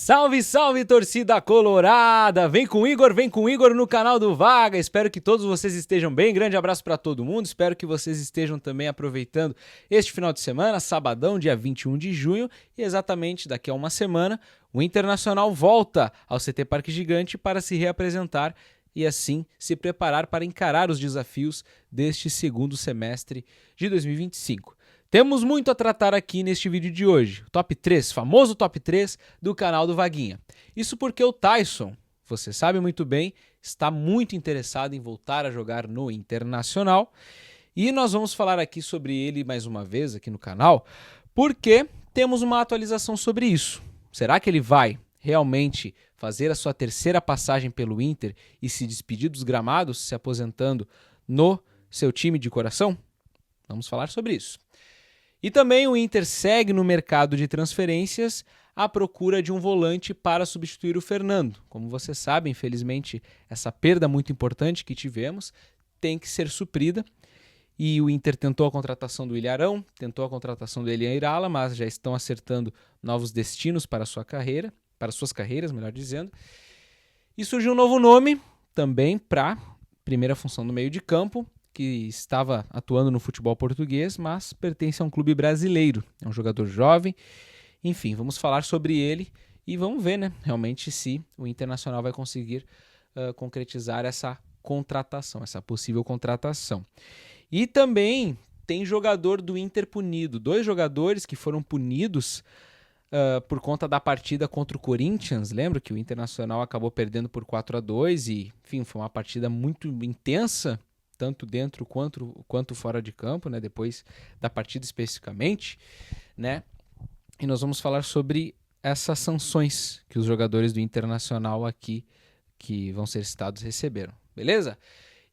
Salve, salve, torcida colorada! Vem com o Igor no canal do Vaga. Espero que todos vocês estejam bem. Grande abraço para todo mundo. Espero que vocês estejam também aproveitando este final de semana, sabadão, dia 21 de junho. E exatamente daqui a uma semana, o Internacional volta ao CT Parque Gigante para se reapresentar e assim se preparar para encarar os desafios deste segundo semestre de 2025. Temos muito a tratar aqui neste vídeo de hoje, o top 3, famoso top 3 do canal do Vaguinha. Isso porque o Taison, você sabe muito bem, está muito interessado em voltar a jogar no Internacional e nós vamos falar aqui sobre ele mais uma vez aqui no canal, porque temos uma atualização sobre isso. Será que ele vai realmente fazer a sua terceira passagem pelo Inter e se despedir dos gramados, se aposentando no seu time de coração? Vamos falar sobre isso. E também o Inter segue no mercado de transferências à procura de um volante para substituir o Fernando. Como você sabe, infelizmente, essa perda muito importante que tivemos tem que ser suprida. E o Inter tentou a contratação do Ilharão, tentou a contratação do Elian Irala, mas já estão acertando novos destinos para a sua carreira, para suas carreiras, melhor dizendo. E surgiu um novo nome também para a primeira função do meio de campo, que estava atuando no futebol português, mas pertence a um clube brasileiro. É um jogador jovem. Enfim, vamos falar sobre ele e vamos ver, né, realmente se o Internacional vai conseguir concretizar essa contratação, essa possível contratação. E também tem jogador do Inter punido. 2 jogadores que foram punidos por conta da partida contra o Corinthians. Lembra que o Internacional acabou perdendo por 4-2 e, enfim, foi uma partida muito intensa, tanto dentro quanto fora de campo, né? Depois da partida especificamente, né? E nós vamos falar sobre essas sanções que os jogadores do Internacional aqui, que vão ser citados, receberam, beleza?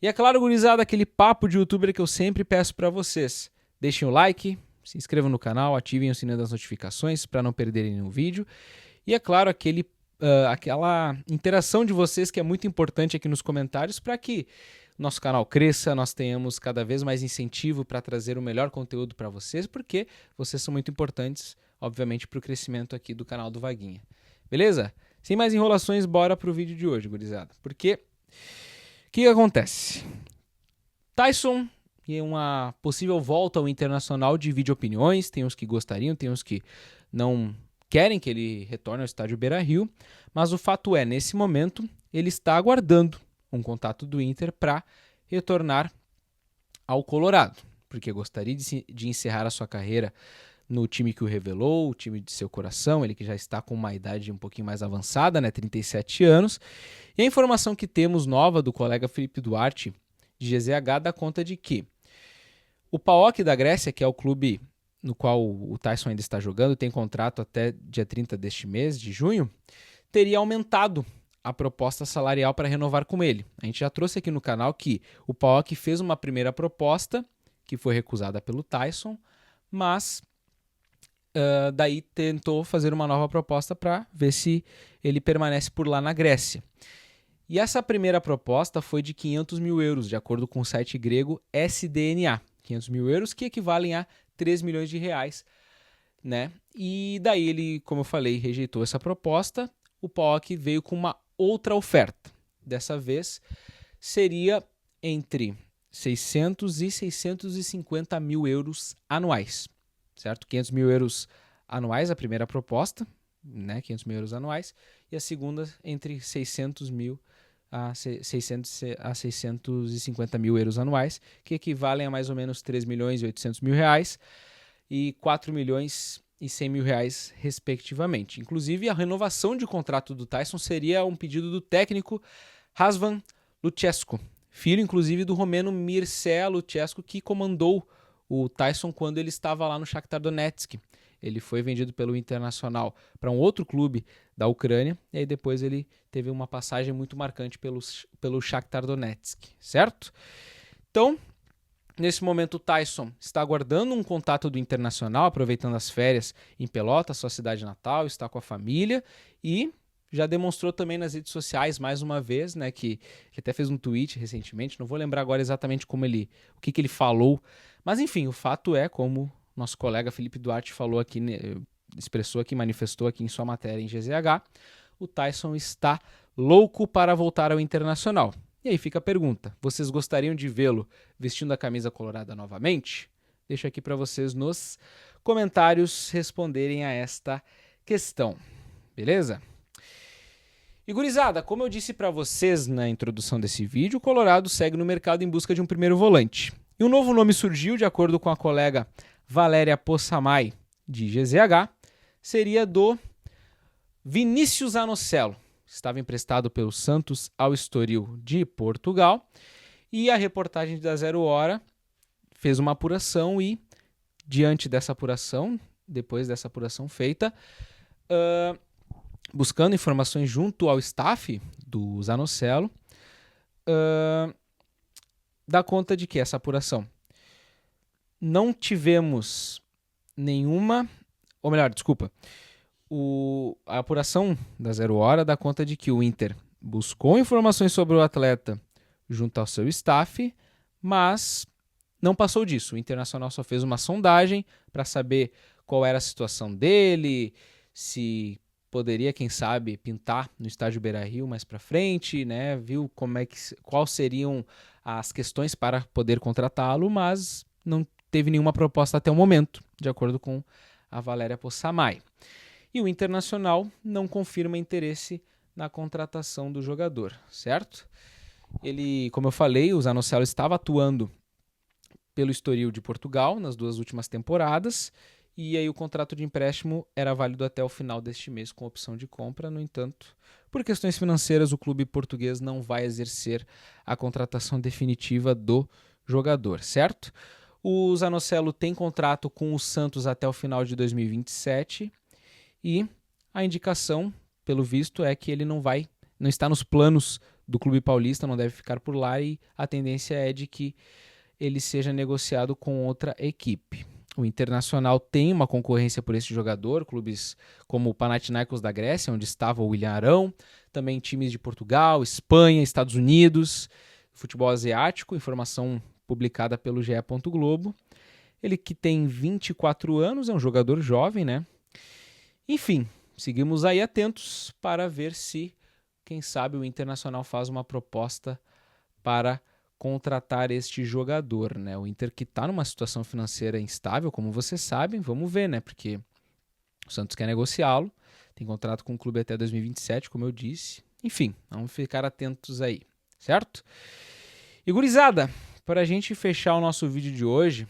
E é claro, gurizada, aquele papo de youtuber que eu sempre peço para vocês. Deixem o like, se inscrevam no canal, ativem o sininho das notificações para não perderem nenhum vídeo. E é claro, aquela interação de vocês que é muito importante aqui nos comentários para que nosso canal cresça, nós tenhamos cada vez mais incentivo para trazer o melhor conteúdo para vocês, porque vocês são muito importantes, obviamente, para o crescimento aqui do canal do Vaguinha. Beleza? Sem mais enrolações, bora pro vídeo de hoje, gurizada. Porque o que acontece? Taison e uma possível volta ao Internacional divide opiniões, tem uns que gostariam, tem uns que não querem que ele retorne ao estádio Beira-Rio, mas o fato é, nesse momento, ele está aguardando um contato do Inter para retornar ao Colorado, porque gostaria de encerrar a sua carreira no time que o revelou, o time de seu coração, ele que já está com uma idade um pouquinho mais avançada, né, 37 anos. E a informação que temos nova do colega Felipe Duarte, de GZH, dá conta de que o PAOK da Grécia, que é o clube no qual o Taison ainda está jogando, tem contrato até dia 30 deste mês, de junho, teria aumentado a proposta salarial para renovar com ele. A gente já trouxe aqui no canal que o PAOK fez uma primeira proposta, que foi recusada pelo Taison, mas daí tentou fazer uma nova proposta para ver se ele permanece por lá na Grécia. E essa primeira proposta foi de 500 mil euros, de acordo com o site grego SDNA. 500 mil euros que equivalem a 3 milhões de reais, né? E daí ele, como eu falei, rejeitou essa proposta. O PAOK veio com uma outra oferta. Dessa vez seria entre 600 e 650 mil euros anuais, certo? 500 mil euros anuais, a primeira proposta, né? 500 mil euros anuais, e a segunda entre 600 mil a 650 mil euros anuais, que equivalem a mais ou menos 3 milhões e 800 mil reais e 4 milhões e 100 mil reais, respectivamente. Inclusive, a renovação de contrato do Taison seria um pedido do técnico Razvan Lucescu, filho, inclusive, do romeno Mircea Lucescu, que comandou o Taison quando ele estava lá no Shakhtar Donetsk. Ele foi vendido pelo Internacional para um outro clube da Ucrânia, e aí depois ele teve uma passagem muito marcante pelo Shakhtar Donetsk, certo? Então, nesse momento, o Taison está aguardando um contato do Internacional, aproveitando as férias em Pelotas, sua cidade natal, está com a família e já demonstrou também nas redes sociais, mais uma vez, né, que ele até fez um tweet recentemente, não vou lembrar agora exatamente o que ele falou, mas enfim, o fato é, como nosso colega Felipe Duarte falou aqui expressou aqui, manifestou aqui em sua matéria em GZH, o Taison está louco para voltar ao Internacional. E aí fica a pergunta, vocês gostariam de vê-lo vestindo a camisa colorada novamente? Deixo aqui para vocês nos comentários responderem a esta questão, beleza? E gurizada, como eu disse para vocês na introdução desse vídeo, o Colorado segue no mercado em busca de um primeiro volante. E um novo nome surgiu, de acordo com a colega Valéria Possamay, de GZH, seria do Vinícius Anocelo. Estava emprestado pelo Santos ao Estoril de Portugal. E a reportagem da Zero Hora fez uma apuração e, diante dessa apuração, depois dessa apuração feita, buscando informações junto ao staff do Zanocelo, dá conta de que essa apuração não tivemos nenhuma, ou melhor, desculpa, a apuração da Zero Hora dá conta de que o Inter buscou informações sobre o atleta junto ao seu staff, mas não passou disso. O Internacional só fez uma sondagem para saber qual era a situação dele, se poderia, quem sabe, pintar no estádio Beira-Rio mais para frente, né? Viu quais seriam as questões para poder contratá-lo, mas não teve nenhuma proposta até o momento, de acordo com a Valéria Possamay. E o Internacional não confirma interesse na contratação do jogador, certo? Ele, como eu falei, o Zanocelo estava atuando pelo Estoril de Portugal nas 2 últimas temporadas, e aí o contrato de empréstimo era válido até o final deste mês com opção de compra. No entanto, por questões financeiras, o clube português não vai exercer a contratação definitiva do jogador, certo? O Zanocelo tem contrato com o Santos até o final de 2027 e a indicação, pelo visto, é que ele não está nos planos do clube paulista, não deve ficar por lá, e a tendência é de que ele seja negociado com outra equipe. O Internacional tem uma concorrência por esse jogador, clubes como o Panathinaikos da Grécia, onde estava o William Arão, também times de Portugal, Espanha, Estados Unidos, futebol asiático, informação publicada pelo GE. Globo. Ele que tem 24 anos, é um jogador jovem, né? Enfim, seguimos aí atentos para ver se, quem sabe, o Internacional faz uma proposta para contratar este jogador, né? O Inter que está numa situação financeira instável, como vocês sabem, vamos ver, né? Porque o Santos quer negociá-lo, tem contrato com o clube até 2027, como eu disse. Enfim, vamos ficar atentos aí, certo? E gurizada, para a gente fechar o nosso vídeo de hoje,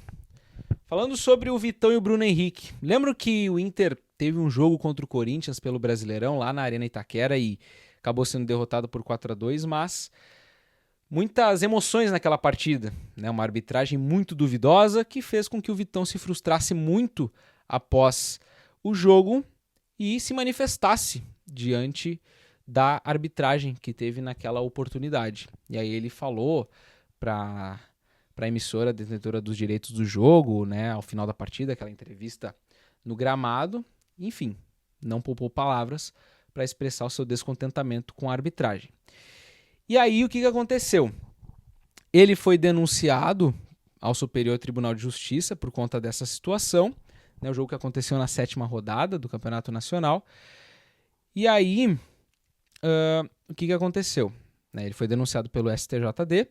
falando sobre o Vitão e o Bruno Henrique. Lembro que o Inter teve um jogo contra o Corinthians pelo Brasileirão lá na Arena Itaquera e acabou sendo derrotado por 4-2, mas muitas emoções naquela partida, né? Uma arbitragem muito duvidosa que fez com que o Vitão se frustrasse muito após o jogo e se manifestasse diante da arbitragem que teve naquela oportunidade. E aí ele falou para a emissora detentora dos direitos do jogo, né, ao final da partida, aquela entrevista no gramado, enfim, não poupou palavras para expressar o seu descontentamento com a arbitragem. E aí o que aconteceu? Ele foi denunciado ao Superior Tribunal de Justiça por conta dessa situação, né, o jogo que aconteceu na 7ª rodada do Campeonato Nacional. E aí o que aconteceu? Né, ele foi denunciado pelo STJD.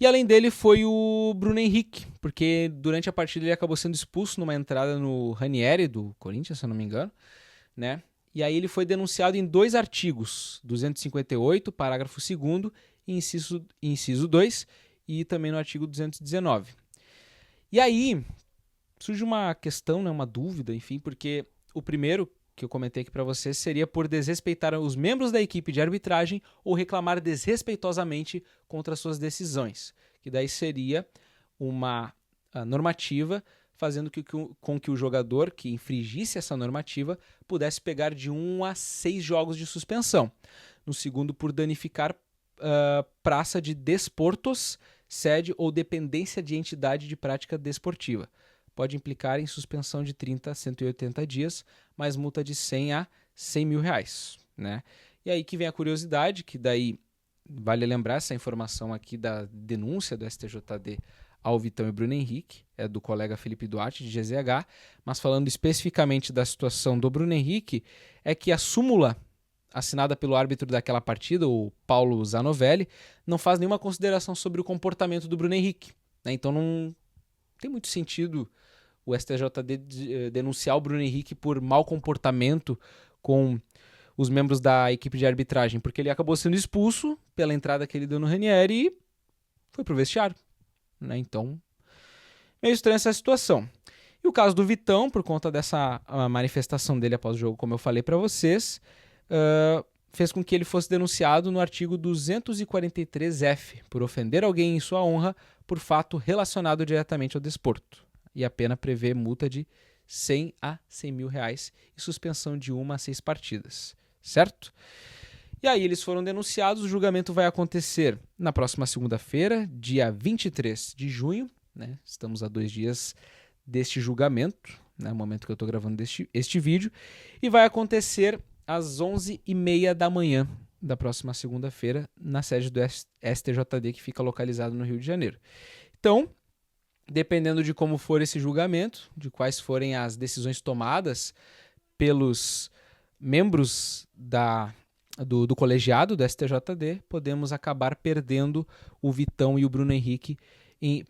E além dele foi o Bruno Henrique, porque durante a partida ele acabou sendo expulso numa entrada no Ranieri do Corinthians, se eu não me engano, né? E aí ele foi denunciado em 2 artigos, 258, parágrafo 2º, e inciso 2, e também no artigo 219. E aí surge uma questão, né, uma dúvida, enfim, porque o primeiro que eu comentei aqui para vocês seria por desrespeitar os membros da equipe de arbitragem ou reclamar desrespeitosamente contra suas decisões, que daí seria uma normativa fazendo com que o jogador que infringisse essa normativa pudesse pegar de 1 a 6 jogos de suspensão. No segundo, por danificar praça de desportos, sede ou dependência de entidade de prática desportiva. Pode implicar em suspensão de 30 a 180 dias, mais multa de 100 a 100 mil reais, né? E aí que vem a curiosidade, que daí vale lembrar essa informação aqui da denúncia do STJD ao Vitão e Bruno Henrique, é do colega Felipe Duarte, de GZH, mas falando especificamente da situação do Bruno Henrique, é que a súmula assinada pelo árbitro daquela partida, o Paulo Zanovelli, não faz nenhuma consideração sobre o comportamento do Bruno Henrique, né? Então não tem muito sentido o STJD denunciar o Bruno Henrique por mau comportamento com os membros da equipe de arbitragem, porque ele acabou sendo expulso pela entrada que ele deu no Ranieri e foi pro vestiário, né? Então, meio estranha essa situação. E o caso do Vitão, por conta dessa manifestação dele após o jogo, como eu falei para vocês, fez com que ele fosse denunciado no artigo 243-F, por ofender alguém em sua honra por fato relacionado diretamente ao desporto. E a pena prevê multa de 100 a 100 mil reais e suspensão de 1 a 6 partidas, certo? E aí eles foram denunciados, o julgamento vai acontecer na próxima segunda-feira, dia 23 de junho, né? Estamos a 2 dias deste julgamento, né? No momento que eu estou gravando este vídeo, e vai acontecer às 11h30 da manhã da próxima segunda-feira, na sede do STJD, que fica localizado no Rio de Janeiro. Então, dependendo de como for esse julgamento, de quais forem as decisões tomadas pelos membros do colegiado do STJD, podemos acabar perdendo o Vitão e o Bruno Henrique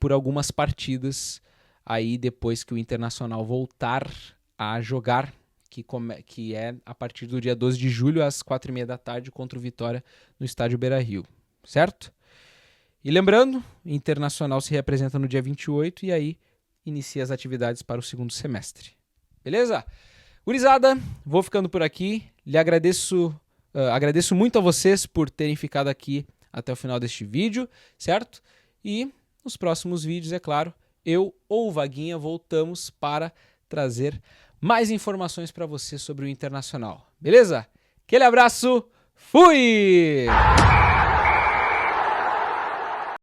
por algumas partidas, aí depois que o Internacional voltar a jogar, que é a partir do dia 12 de julho, às 4h30 da tarde, contra o Vitória, no estádio Beira-Rio, certo? E lembrando, o Internacional se representa no dia 28 e aí inicia as atividades para o segundo semestre. Beleza? Gurizada, vou ficando por aqui. Lhe agradeço muito a vocês por terem ficado aqui até o final deste vídeo, certo? E nos próximos vídeos, é claro, eu ou o Vaguinha voltamos para trazer mais informações para você sobre o Internacional. Beleza? Aquele abraço, fui!